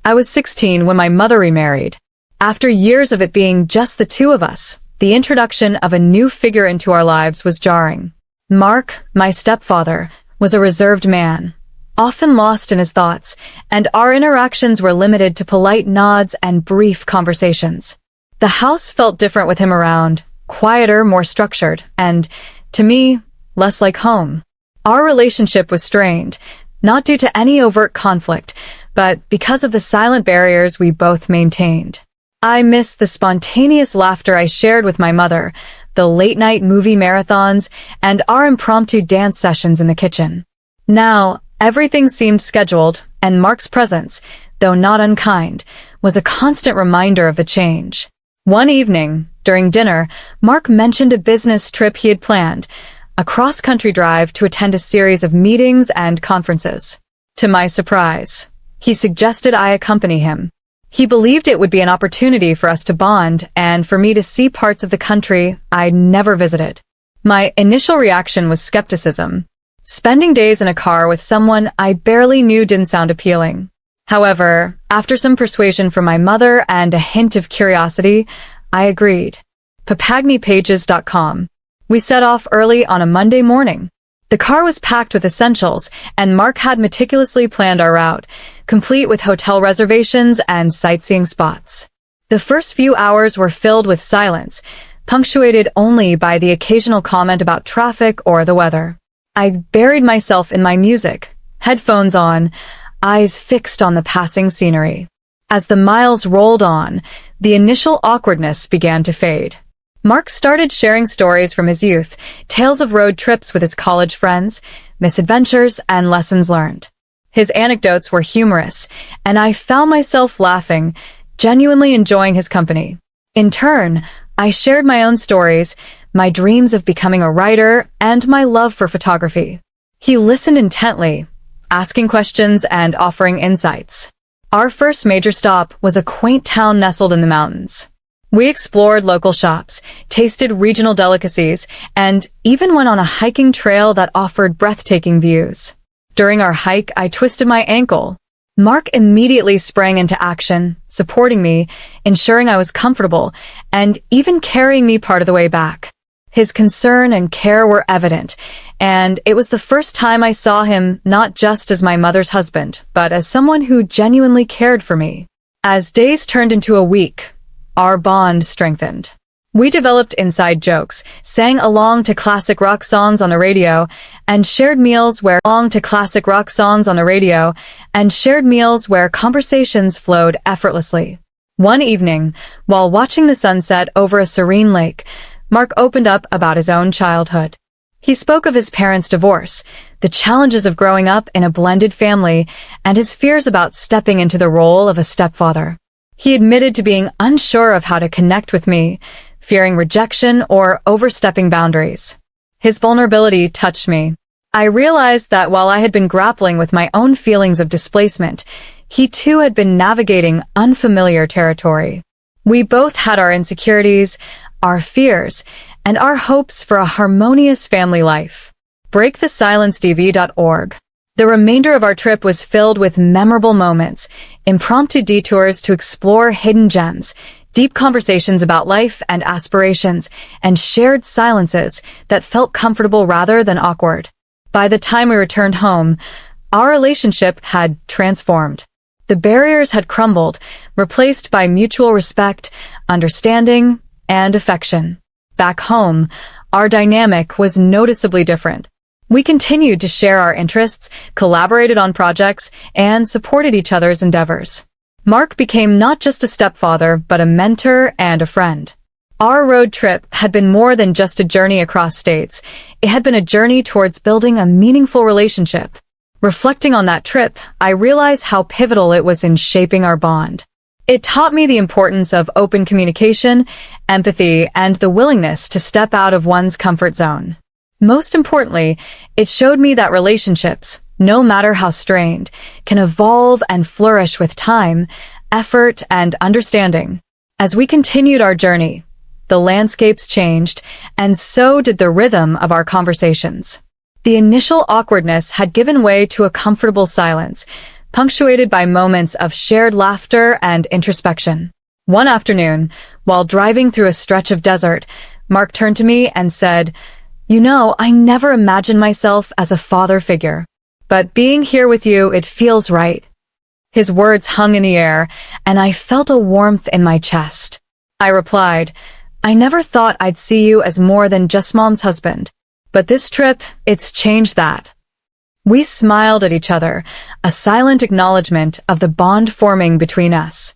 I was 16 when my mother remarried. After years of it being just the two of us, the introduction of a new figure into our lives was jarring. Mark, my stepfather, was a reserved man, often lost in his thoughts, and our interactions were limited to polite nods and brief conversations. The house felt different with him around, quieter, more structured, and, to me, less like home. Our relationship was strained, not due to any overt conflict, but because of the silent barriers we both maintained. I missed the spontaneous laughter I shared with my mother, the late-night movie marathons, and our impromptu dance sessions in the kitchen. Now, everything seemed scheduled, and Mark's presence, though not unkind, was a constant reminder of the change. One evening, during dinner, Mark mentioned a business trip he had planned, a cross-country drive to attend a series of meetings and conferences. To my surprise, he suggested I accompany him. He believed it would be an opportunity for us to bond and for me to see parts of the country I'd never visited. My initial reaction was skepticism. Spending days in a car with someone I barely knew didn't sound appealing. However, after some persuasion from my mother and a hint of curiosity, I agreed. papagnipages.com. We set off early on a Monday morning. The car was packed with essentials, and Mark had meticulously planned our route, complete with hotel reservations and sightseeing spots. The first few hours were filled with silence, punctuated only by the occasional comment about traffic or the weather. I buried myself in my music, headphones on, eyes fixed on the passing scenery. As the miles rolled on, the initial awkwardness began to fade. Mark started sharing stories from his youth, tales of road trips with his college friends, misadventures, and lessons learned. His anecdotes were humorous, and I found myself laughing, genuinely enjoying his company. In turn, I shared my own stories, my dreams of becoming a writer, and my love for photography. He listened intently, asking questions and offering insights. Our first major stop was a quaint town nestled in the mountains. We explored local shops, tasted regional delicacies, and even went on a hiking trail that offered breathtaking views. During our hike, I twisted my ankle. Mark immediately sprang into action, supporting me, ensuring I was comfortable, and even carrying me part of the way back. His concern and care were evident, and it was the first time I saw him not just as my mother's husband, but as someone who genuinely cared for me. As days turned into a week, our bond strengthened. We developed inside jokes, sang along to classic rock songs on the radio, and shared meals where conversations flowed effortlessly. One evening, while watching the sunset over a serene lake, Mark opened up about his own childhood. He spoke of his parents' divorce, the challenges of growing up in a blended family, and his fears about stepping into the role of a stepfather. He admitted to being unsure of how to connect with me, fearing rejection or overstepping boundaries. His vulnerability touched me. I realized that while I had been grappling with my own feelings of displacement, he too had been navigating unfamiliar territory. We both had our insecurities, our fears, and our hopes for a harmonious family life. BreakTheSilenceDV.org. The remainder of our trip was filled with memorable moments, impromptu detours to explore hidden gems, deep conversations about life and aspirations, and shared silences that felt comfortable rather than awkward. By the time we returned home, our relationship had transformed. The barriers had crumbled, replaced by mutual respect, understanding, and affection. Back home, our dynamic was noticeably different. We continued to share our interests, collaborated on projects, and supported each other's endeavors. Mark became not just a stepfather, but a mentor and a friend. Our road trip had been more than just a journey across states. It had been a journey towards building a meaningful relationship. Reflecting on that trip, I realized how pivotal it was in shaping our bond. It taught me the importance of open communication, empathy, and the willingness to step out of one's comfort zone. Most importantly, it showed me that relationships, no matter how strained, can evolve and flourish with time, effort, and understanding. As we continued our journey, the landscapes changed, and so did the rhythm of our conversations. The initial awkwardness had given way to a comfortable silence, punctuated by moments of shared laughter and introspection. One afternoon, while driving through a stretch of desert, Mark turned to me and said, "You know, I never imagined myself as a father figure, but being here with you, it feels right." His words hung in the air, and I felt a warmth in my chest. I replied, "I never thought I'd see you as more than just Mom's husband, but this trip, it's changed that." We smiled at each other, a silent acknowledgement of the bond forming between us.